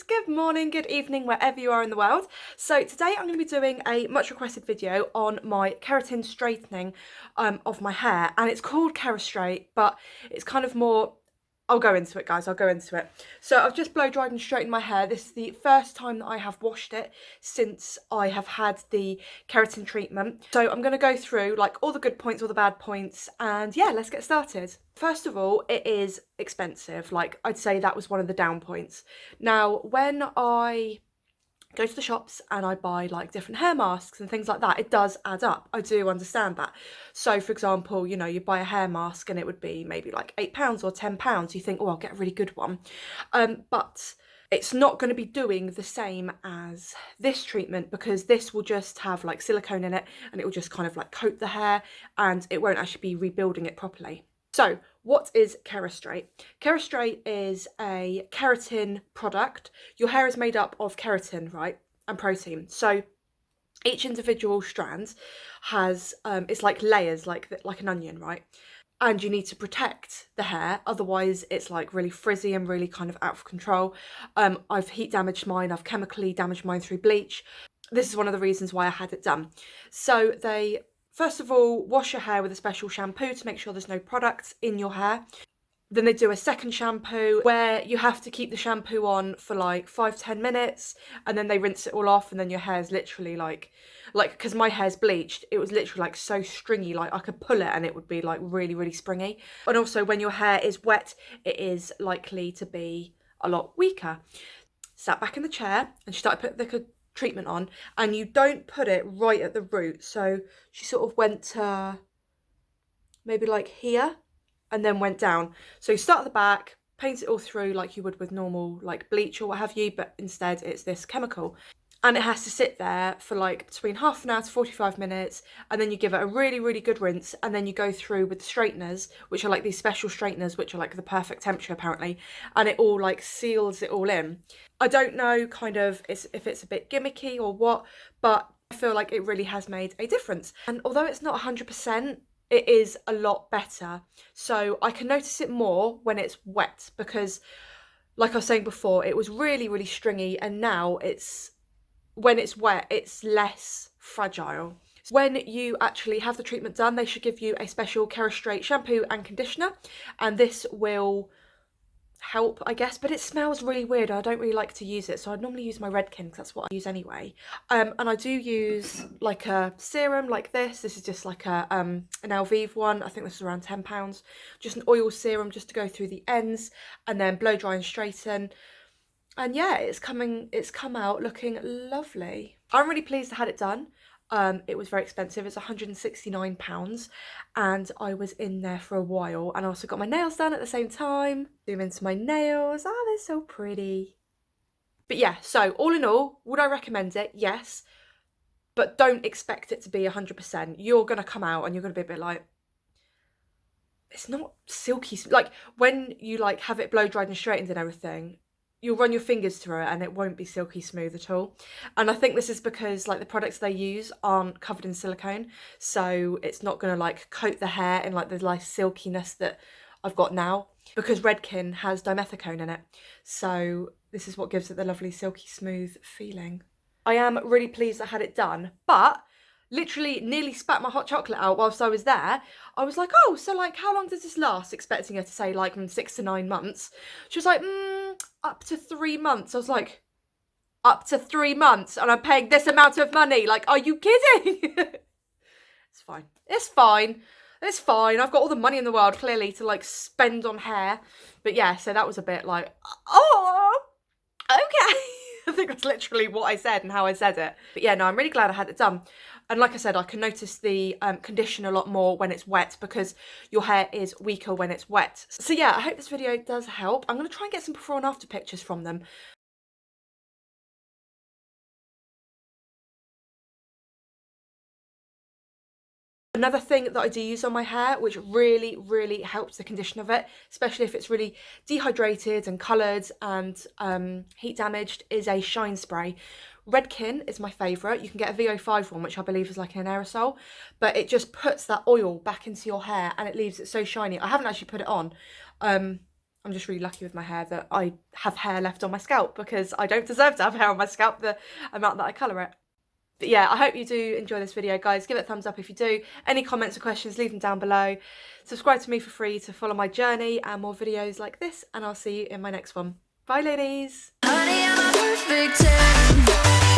good morning, good evening, wherever you are in the world. So today I'm going to be doing a much requested video on my keratin straightening of my hair, and it's called Kerastraight, but it's kind of more, I'll go into it guys, I'll go into it. So I've just blow dried and straightened my hair. This is the first time that I have washed it since I have had the keratin treatment. So I'm going to go through like all the good points, all the bad points, and yeah, let's get started. First of all, it is expensive. Like, I'd say that was one of the down points. Now, when I go to the shops and I buy like different hair masks and things like that, it does add up. I do understand that. So for example, you know, you buy a hair mask and it would be maybe like £8 or £10. You think, oh, I'll get a really good one. But it's not going to be doing the same as this treatment, because this will just have like silicone in it and it will just kind of like coat the hair and it won't actually be rebuilding it properly. So what is Kerastraight? Kerastraight is a keratin product. Your hair is made up of keratin, right, and protein. So each individual strand has, it's like layers, like an onion, right? And you need to protect the hair, otherwise it's like really frizzy and really kind of out of control. I've heat damaged mine, I've chemically damaged mine through bleach. This is one of the reasons why I had it done. So they, first of all, wash your hair with a special shampoo to make sure there's no products in your hair. Then they do a second shampoo where you have to keep the shampoo on for like 5-10 minutes, and then they rinse it all off, and then your hair's literally like because my hair's bleached, it was literally like so stringy, like I could pull it and it would be like really, really springy. And also when your hair is wet, it is likely to be a lot weaker. Sat back in the chair and she started putting the treatment on, and you don't put it right at the root. So she sort of went to maybe like here and then went down. So you start at the back, paint it all through like you would with normal like bleach or what have you, but instead it's this chemical. And it has to sit there for like between half an hour to 45 minutes, and then you give it a really, really good rinse, and then you go through with the straighteners, which are like these special straighteners which are like the perfect temperature apparently, and it all like seals it all in. I don't know kind of if it's a bit gimmicky or what, but I feel like it really has made a difference. And although it's not 100%, it is a lot better. So I can notice it more when it's wet, because like I was saying before, it was really, really stringy, and now when it's wet, it's less fragile. When you actually have the treatment done, they should give you a special Kerastraight shampoo and conditioner, and this will help, I guess, but it smells really weird. I don't really like to use it, so I normally use my Redken because that's what I use anyway. And I do use like a serum like this. This is just like an Alvive one. I think this is around £10. Just an oil serum just to go through the ends, and then blow dry and straighten. And yeah, it's come out looking lovely. I'm really pleased I had it done. It was very expensive. It's £169, and I was in there for a while. And I also got my nails done at the same time. Zoom into my nails. Ah, they're so pretty. But yeah, so all in all, would I recommend it? Yes. But don't expect it to be 100%. You're going to come out and you're going to be a bit like, it's not silky. Like when you like have it blow dried and straightened and everything, you'll run your fingers through it and it won't be silky smooth at all. And I think this is because like the products they use aren't covered in silicone, so it's not going to like coat the hair in like the nice silkiness that I've got now, because Redken has dimethicone in it, so this is what gives it the lovely silky smooth feeling. I am really pleased I had it done, but literally nearly spat my hot chocolate out whilst I was there. I was like, oh, so like how long does this last? Expecting her to say like 6 to 9 months. She was like, up to 3 months. I was like, up to 3 months and I'm paying this amount of money? Like, are you kidding? It's fine. It's fine. It's fine. I've got all the money in the world clearly to like spend on hair. But yeah, so that was a bit like, oh, okay. I think that's literally what I said and how I said it. But yeah, no, I'm really glad I had it done. And like I said, I can notice the condition a lot more when it's wet, because your hair is weaker when it's wet. So yeah, I hope this video does help. I'm going to try and get some before and after pictures from them. Another thing that I do use on my hair, which really, really helps the condition of it, especially if it's really dehydrated and coloured and heat damaged, is a shine spray. Redken is my favourite. You can get a VO5 one, which I believe is like an aerosol, but it just puts that oil back into your hair and it leaves it so shiny. I haven't actually put it on, I'm just really lucky with my hair that I have hair left on my scalp, because I don't deserve to have hair on my scalp the amount that I colour it. But yeah, I hope you do enjoy this video, guys. Give it a thumbs up if you do. Any comments or questions, leave them down below. Subscribe to me for free to follow my journey and more videos like this, and I'll see you in my next one. Bye, ladies. Honey, I'm a perfect 10.